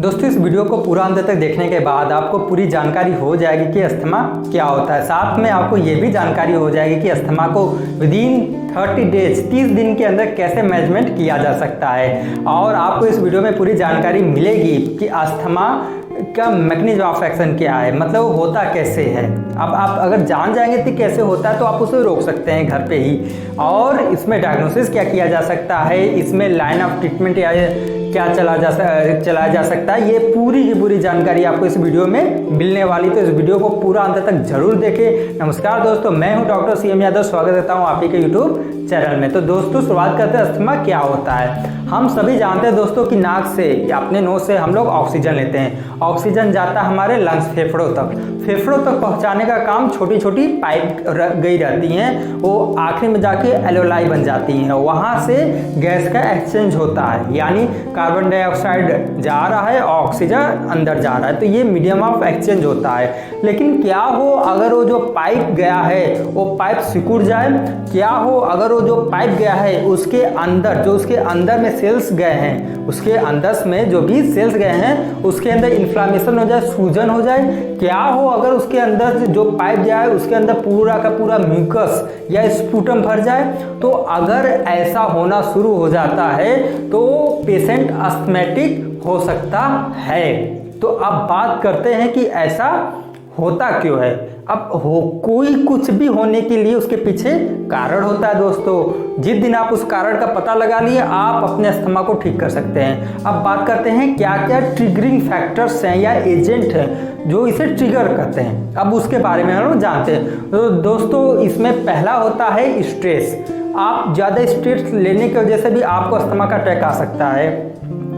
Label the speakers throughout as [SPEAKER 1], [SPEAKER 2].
[SPEAKER 1] दोस्तों इस वीडियो को पूरा अंत तक देखने के बाद आपको पूरी जानकारी हो जाएगी कि अस्थमा क्या होता है। साथ में आपको ये भी जानकारी हो जाएगी कि अस्थमा को विदिन 30 डेज 30 दिन के अंदर कैसे मैनेजमेंट किया जा सकता है। और आपको इस वीडियो में पूरी जानकारी मिलेगी कि अस्थमा का मैकेनिज्म ऑफ एक्शन क्या है, मतलब वो होता कैसे है। अब आप अगर जान जाएंगे कि कैसे होता है तो आप उसे रोक सकते हैं घर पे ही। और इसमें डायग्नोसिस क्या किया जा सकता है, इसमें लाइन ऑफ ट्रीटमेंट या क्या चलाया जा सकता है, ये पूरी की पूरी जानकारी आपको इस वीडियो में मिलने वाली। तो इस वीडियो को पूरा अंत तक जरूर देखें। नमस्कार दोस्तों, मैं हूं डॉक्टर CM यादव, स्वागत करता हूं आप ही के यूट्यूब चैनल में। तो दोस्तों शुरुआत करते हैं अस्थमा क्या होता है। हम सभी जानते हैं दोस्तों कि नाक से या अपने नोज से हम लोग ऑक्सीजन लेते हैं। ऑक्सीजन जाता है हमारे लंग्स फेफड़ों तक। फेफड़ों तक पहुंचाने का काम छोटी छोटी पाइप गई रहती हैं, वो आखिर में जाके एल्वेलाई बन जाती हैं। वहाँ से गैस का एक्सचेंज होता है, यानी कार्बन डाइऑक्साइड जा रहा है, ऑक्सीजन अंदर जा रहा है। तो ये मीडियम ऑफ एक्सचेंज होता है। लेकिन क्या हो अगर वो जो पाइप गया है वो पाइप सिकुड़ जाए, क्या हो अगर वो जो पाइप गया है उसके अंदर उसके अंदर में सेल्स गए हैं, उसके अंदर में जो भी सेल्स गए हैं उसके अंदर इन्फ्लामेशन हो जाए, सूजन हो जाए। क्या हो अगर उसके अंदर जो पाइप जाए उसके अंदर पूरा का पूरा म्यूकस या स्पूटम भर जाए। तो अगर ऐसा होना शुरू हो जाता है तो पेशेंट अस्थमैटिक हो सकता है। तो अब बात करते हैं कि ऐसा होता क्यों है। अब कोई कुछ भी होने के लिए उसके पीछे कारण होता है दोस्तों। जिस दिन आप उस कारण का पता लगा लिए आप अपने अस्थमा को ठीक कर सकते हैं। अब बात करते हैं क्या क्या ट्रिगरिंग फैक्टर्स हैं या एजेंट हैं जो इसे ट्रिगर करते हैं। अब उसके बारे में हम लोग जानते हैं। तो दोस्तों इसमें पहला होता है स्ट्रेस। आप ज़्यादा स्ट्रेस लेने की वजह से भी आपको अस्थमा का अटैक आ सकता है।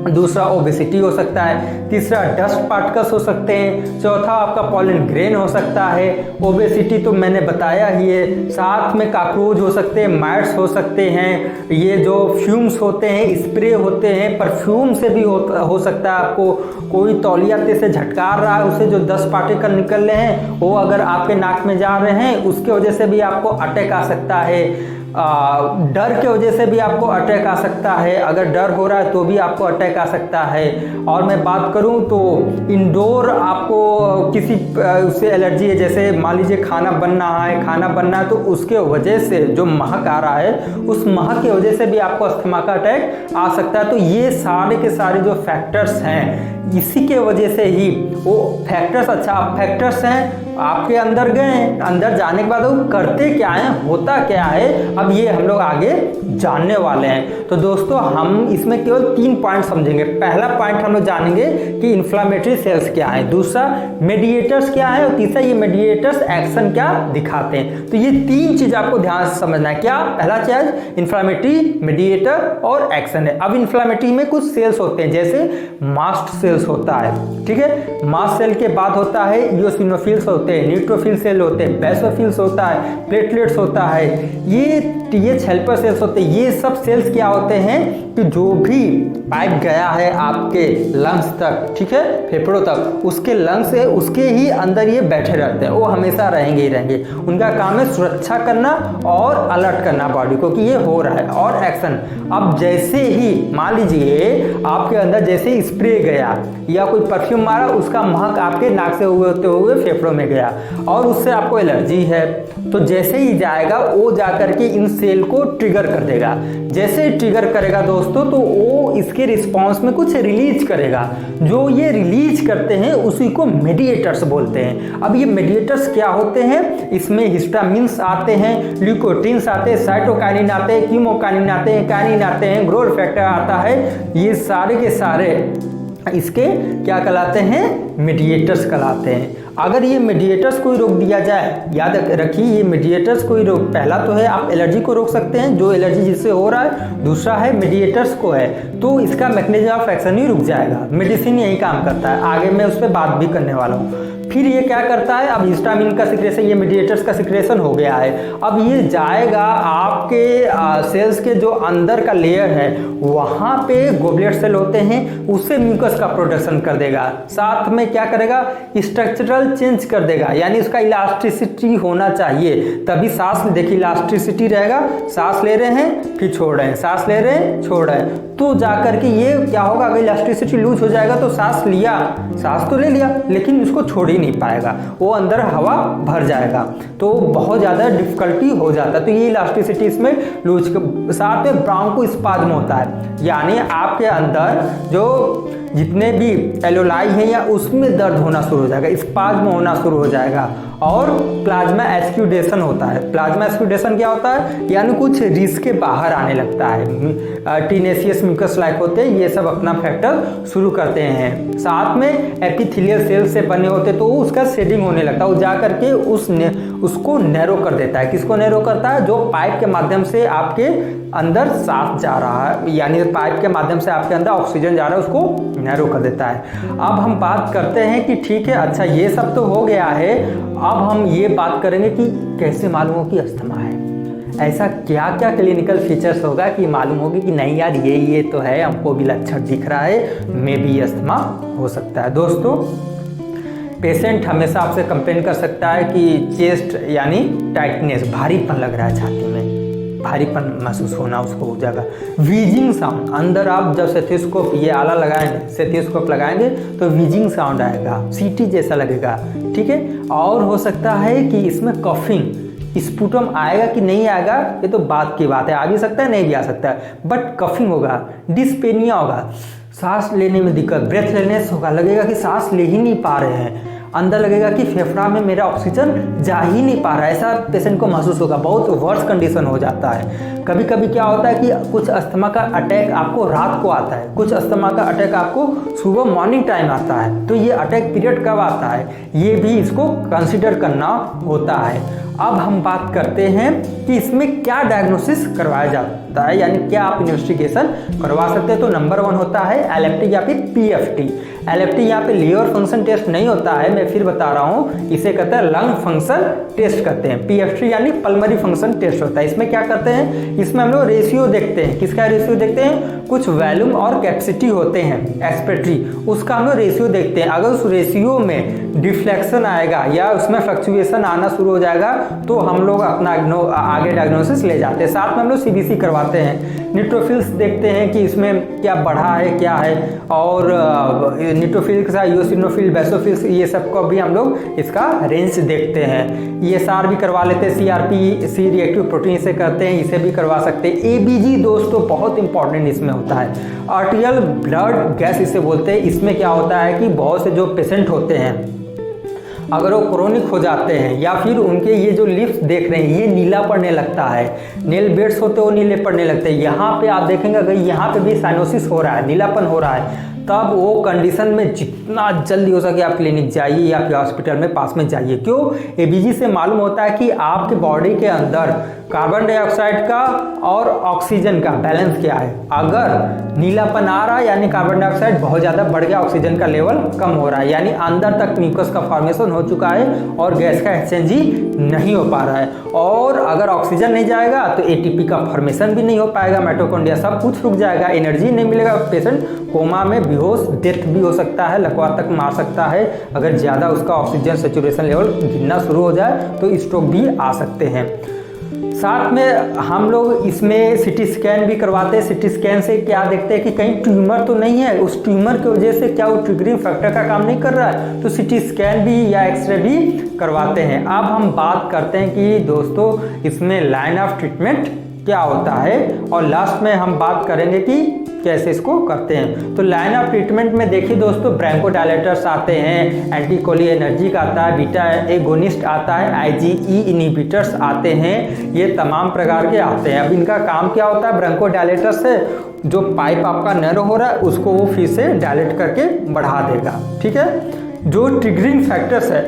[SPEAKER 1] दूसरा ओबेसिटी हो सकता है। तीसरा डस्ट पार्टिकल्स हो सकते हैं। चौथा आपका पॉलन ग्रेन हो सकता है। ओबेसिटी तो मैंने बताया ही है। साथ में काकरोच हो सकते हैं, माइट्स हो सकते हैं। ये जो फ्यूम्स होते हैं, स्प्रे होते हैं, परफ्यूम से भी हो सकता है। आपको कोई तौलिया से झटकार रहा है, उससे जो डस्ट पार्टिकल निकल रहे हैं वो अगर आपके नाक में जा रहे हैं उसके वजह से भी आपको अटैक आ सकता है। डर के वजह से भी आपको अटैक आ सकता है। अगर डर हो रहा है तो भी आपको अटैक आ सकता है। और मैं बात करूं तो इंडोर आपको किसी उससे एलर्जी है, जैसे मान लीजिए खाना बनना है तो उसके वजह से जो महक आ रहा है उस महक की वजह से भी आपको अस्थमा का अटैक आ सकता है। तो ये सारे के सारे जो फैक्टर्स हैं इसी के वजह से ही वो फैक्टर्स हैं आपके अंदर गए। अंदर जाने के बाद वो करते क्या है, होता क्या है, अब ये हम लोग आगे जानने वाले हैं। तो दोस्तों हम इसमें केवल 3 पॉइंट समझेंगे। पहला पॉइंट हम लोग जानेंगे कि इन्फ्लामेटरी सेल्स क्या है, दूसरा मेडिएटर्स क्या है और तीसरा ये मेडिएटर्स एक्शन क्या दिखाते हैं। तो ये 3 चीज आपको ध्यान से समझना है। क्या पहला चीज इन्फ्लामेटरी, मेडिएटर और एक्शन है। अब इन्फ्लामेटरी में कुछ सेल्स होते हैं, जैसे मास्ट सेल्स होता है, ठीक है। मास्ट सेल के बाद होता है इओसिनोफिल्स होते हैं, न्यूट्रोफिल सेल होते हैं, बेसोफिल्स होता है, प्लेटलेट्स होता है, ये TH हेल्पर सेल्स होते हैं। ये सब सेल्स क्या होते हैं कि जो भी पाइप गया है आपके लंग्स तक, ठीक है, फेफड़ों तक, उसके लंग्स है उसके ही अंदर ये बैठे रहते हैं। वो हमेशा रहेंगे ही रहेंगे। उनका काम है सुरक्षा करना और अलर्ट करना बॉडी को कि ये हो रहा है। और एक्शन, अब जैसे ही मान लीजिए आपके अंदर जैसे ही स्प्रे गया या कोई परफ्यूम मारा, उसका महक आपके नाक से होते हुए फेफड़ों में गया और उससे आपको एलर्जी है, तो जैसे ही जाएगा वो जाकर के इन सेल को ट्रिगर कर देगा। जैसे ही ट्रिगर करेगा दोस्तों तो वो इसके रिस्पांस में कुछ रिलीज करेगा। जो ये रिलीज करते हैं उसी को मेडिएटर्स बोलते हैं। अब ये मेडिएटर्स क्या होते हैं, इसमें हिस्टामिन्स आते हैं, ल्यूकोट्रिन्स आते हैं, साइटोकाइनिन आते हैं, कीमोकाइनिन आते हैं, काइनिन आते हैं, ग्रोथ फैक्टर आता है। ये सारे के सारे इसके क्या कहलाते हैं, मेडिएटर्स कहलाते हैं। अगर ये मेडिएटर्स को ही रोक दिया जाए, याद रखिए ये मेडिएटर्स को ही रोक, पहला तो है आप एलर्जी को रोक सकते हैं, जो एलर्जी जिससे हो रहा है, दूसरा है मेडिएटर्स को है तो इसका मैकेनिज्म ऑफ एक्शन ही रुक जाएगा। मेडिसिन यही काम करता है, आगे मैं उस पर बात भी करने वाला हूँ। फिर ये क्या करता है, अब हिस्टामिन का सिक्रेशन, ये मीडिएटर्स का सिक्रेशन हो गया है, अब ये जाएगा आपके सेल्स के जो अंदर का लेयर है वहाँ पे गोबलेट सेल होते हैं, उससे म्यूकस का प्रोडक्शन कर देगा। साथ में क्या करेगा, स्ट्रक्चरल चेंज कर देगा, यानी उसका इलास्टिसिटी होना चाहिए, तभी सांस, देखिए इलास्टिसिटी रहेगा, सांस ले रहे हैं फिर छोड़ रहे हैं, सांस ले रहे हैं छोड़ रहे हैं, तो जाकर के ये क्या होगा, अगर इलास्टिसिटी लूज हो जाएगा तो सांस लिया, सांस तो ले लिया लेकिन उसको छोड़ ही नहीं पाएगा, वो अंदर हवा भर जाएगा, तो बहुत ज़्यादा डिफिकल्टी हो जाता है। तो ये इलास्टिसिटी इसमें लूज, साथ में ब्रोंकोस्पाज्म होता है, यानी आपके अंदर जो जितने भी एलोलाई हैं या उसमें दर्द होना शुरू हो जाएगा, स्पाज्म होना शुरू हो जाएगा, और प्लाज्मा एस्क्यूडेशन होता है। प्लाज्मा एस्क्यूडेशन क्या होता है, यानी कुछ रिस के बाहर आने लगता है, टीनेसियस म्यूकस लाइक होते हैं, ये सब अपना फैक्टर शुरू करते हैं। साथ में एपिथेलियल सेल से बने होते तो उसका शेडिंग होने लगता है, वो जा करके उसको नैरो कर देता है। किसको नैरो करता है, जो पाइप के माध्यम से आपके अंदर सांस जा रहा है, यानी पाइप के माध्यम से आपके अंदर ऑक्सीजन जा रहा है, उसको नैरो कर देता है। अब हम बात करते हैं कि ठीक है, अच्छा ये सब तो हो गया है, अब हम ये बात करेंगे कि कैसे मालूम हो कि अस्थमा है, ऐसा क्या क्या क्लिनिकल फीचर्स होगा कि मालूम होगी कि नहीं यार ये तो है, हमको भी लक्षण दिख रहा है, में भी अस्थमा हो सकता है। दोस्तों, पेशेंट हमेशा आपसे कंप्लेन कर सकता है कि चेस्ट यानी टाइटनेस, भारीपन लग रहा है, छाती में भारीपन महसूस होना उसको हो जाएगा। वीजिंग साउंड, अंदर आप जब स्टेथोस्कोप, ये आला लगाएंगे, स्टेथोस्कोप लगाएंगे तो वीजिंग साउंड आएगा, सीटी जैसा लगेगा, ठीक है। और हो सकता है कि इसमें कफिंग, स्पुटम आएगा कि नहीं आएगा ये तो बात की बात है, आ भी सकता है नहीं भी आ सकता है, बट कफिंग होगा, डिस्पेनिया होगा, सांस लेने में दिक्कत, ब्रेथलेसनेस होगा, लगेगा कि सांस ले ही नहीं पा रहे हैं, अंदर लगेगा कि फेफड़ा में मेरा ऑक्सीजन जा ही नहीं पा रहा है, ऐसा पेशेंट को महसूस होगा। बहुत वर्स्ट कंडीशन हो जाता है। कभी कभी क्या होता है कि कुछ अस्थमा का अटैक आपको रात को आता है, कुछ अस्थमा का अटैक आपको सुबह मॉर्निंग टाइम आता है, तो ये अटैक पीरियड कब आता है ये भी इसको कंसिडर करना होता है। अब हम बात करते हैं कि इसमें क्या डायग्नोसिस करवाया जाता है, यानी क्या आप इन्वेस्टिगेशन करवा सकते हैं। तो नंबर 1 होता है एलएफटी या फिर पीएफटी। एलएफटी यहाँ पे लीवर फंक्शन टेस्ट नहीं होता है, मैं फिर बता रहा हूँ, इसे कहते हैं लंग फंक्शन टेस्ट करते हैं। पीएफटी यानी पल्मरी फंक्शन टेस्ट होता है। इसमें क्या करते हैं, इसमें हम लोग रेशियो देखते हैं। किसका रेशियो देखते हैं, कुछ वॉल्यूम और कैपेसिटी होते हैं एक्सपेक्ट्री, उसका हम लोग रेशियो देखते हैं। अगर उस रेशियो में डिफ्लेक्शन आएगा या उसमें फ्लक्चुएशन आना शुरू हो जाएगा तो हम लोग अपना आगे डायग्नोसिस ले जाते हैं। साथ में हम लोग सीबीसी करवाते हैं, न्यूट्रोफिल्स देखते हैं कि इसमें क्या बढ़ा है क्या है, और न्यूट्रोफिल के साथ ईओसिनोफिल, बेसोफिल्स, ये सब को भी हम लोग इसका रेंज देखते हैं। ये सार भी करवा लेते हैं, सीआरपी, सी रिएक्टिव प्रोटीन से करते हैं, इसे भी करवा सकते हैं। एबीजी दोस्तों बहुत इंपॉर्टेंट इसमें होता है, आर्टियल ब्लड गैस इसे बोलते हैं। इसमें क्या होता है कि बहुत से जो पेशेंट होते हैं अगर वो क्रोनिक हो जाते हैं या फिर उनके ये जो लिप्स देख रहे हैं ये नीला पड़ने लगता है, नेल बेड्स होते हैं वो नीले पड़ने लगते हैं। यहाँ पे आप देखेंगे अगर यहाँ पे भी साइनोसिस हो रहा है, नीलापन हो रहा है, तब वो कंडीशन में जितना जल्दी हो सके आप क्लिनिक जाइए या फिर हॉस्पिटल में पास में जाइए। क्यों, एबीजी से मालूम होता है कि आपके बॉडी के अंदर कार्बन डाइऑक्साइड का और ऑक्सीजन का बैलेंस क्या है। अगर नीलापन आ रहा है यानी कार्बन डाइऑक्साइड बहुत ज़्यादा बढ़ गया, ऑक्सीजन का लेवल कम हो रहा है, यानी अंदर तक म्यूकस का फॉर्मेशन हो चुका है और गैस का एक्सचेंज ही नहीं हो पा रहा है। और अगर ऑक्सीजन नहीं जाएगा तो एटीपी का फॉर्मेशन भी नहीं हो पाएगा, माइटोकॉन्ड्रिया सब कुछ रुक जाएगा, एनर्जी नहीं मिलेगा, पेशेंट कोमा में बेहोश, डेथ भी हो सकता है, लकवा तक मार सकता है। अगर ज़्यादा उसका ऑक्सीजन सेचुरेशन लेवल गिरना शुरू हो जाए तो स्ट्रोक भी आ सकते हैं। साथ में हम लोग इसमें सिटी स्कैन भी करवाते हैं। सिटी स्कैन से क्या देखते हैं कि कहीं ट्यूमर तो नहीं है, उस ट्यूमर की वजह से क्या वो ट्रिगरिंग फैक्टर का काम नहीं कर रहा है, तो सिटी स्कैन भी या एक्सरे भी करवाते हैं। अब हम बात करते हैं कि दोस्तों इसमें लाइन ऑफ ट्रीटमेंट क्या होता है और लास्ट में हम बात करेंगे कि कैसे इसको करते हैं। तो लाइन ऑफ ट्रीटमेंट में देखिए दोस्तों, ब्रोंकोडायलेटर्स आते हैं, एंटीकोलिनर्जिक आता है, बीटा एगोनिस्ट आता है, आईजीई इनहिबिटर्स आते हैं, ये तमाम प्रकार के आते हैं। अब इनका काम क्या होता है, ब्रोंकोडायलेटर से जो पाइप आपका नैरो हो रहा है उसको वो फिर से डायलेट करके बढ़ा देगा, ठीक है। जो ट्रिगरिंग फैक्टर्स है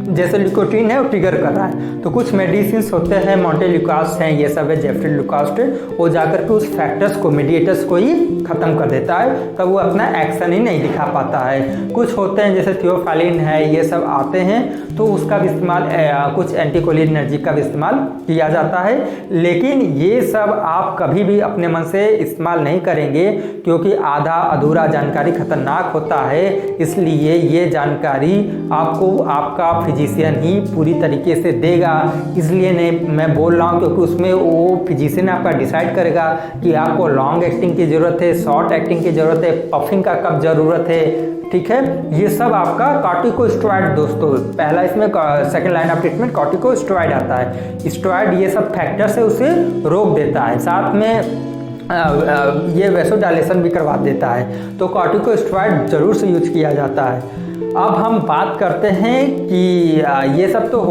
[SPEAKER 1] जैसे लिकोटीन है वो ट्रिगर कर रहा है, तो कुछ मेडिसिन होते हैं, मोंटेल्यूकास्ट हैं, ये सब है, जेफ्रीलुकास्ट है, वो जाकर के उस फैक्टर्स को, मीडिएटर्स को ही ख़त्म कर देता है, तब वो अपना एक्शन ही नहीं दिखा पाता है। कुछ होते हैं जैसे थियोफाइलिन है, ये सब आते हैं तो उसका भी इस्तेमाल कुछ एंटीकोलिनर्जिक का भी इस्तेमाल किया जाता है। लेकिन ये सब आप कभी भी अपने मन से इस्तेमाल नहीं करेंगे, क्योंकि आधा अधूरा जानकारी खतरनाक होता है। इसलिए ये जानकारी आपको आपका फिजिशियन ही पूरी तरीके से देगा। इसलिए नहीं मैं बोल रहा हूँ, क्योंकि उसमें वो फिजिशियन आपका डिसाइड करेगा कि आपको लॉन्ग एक्टिंग की ज़रूरत है, शॉर्ट एक्टिंग की ज़रूरत है, पफिंग का कब ज़रूरत है। ठीक है, ये सब आपका कॉर्टिकोस्टेरॉइड दोस्तों, पहला इसमें second line of treatment corticosteroid आता है। स्टेरॉइड ये सब फैक्टर से उसे रोक देता है, साथ में ये वैसोडायलेशन भी करवा देता है। तो कॉर्टिकोस्टेरॉइड जरूर से यूज किया जाता है। अब हम बात करते हैं कि ये सब तो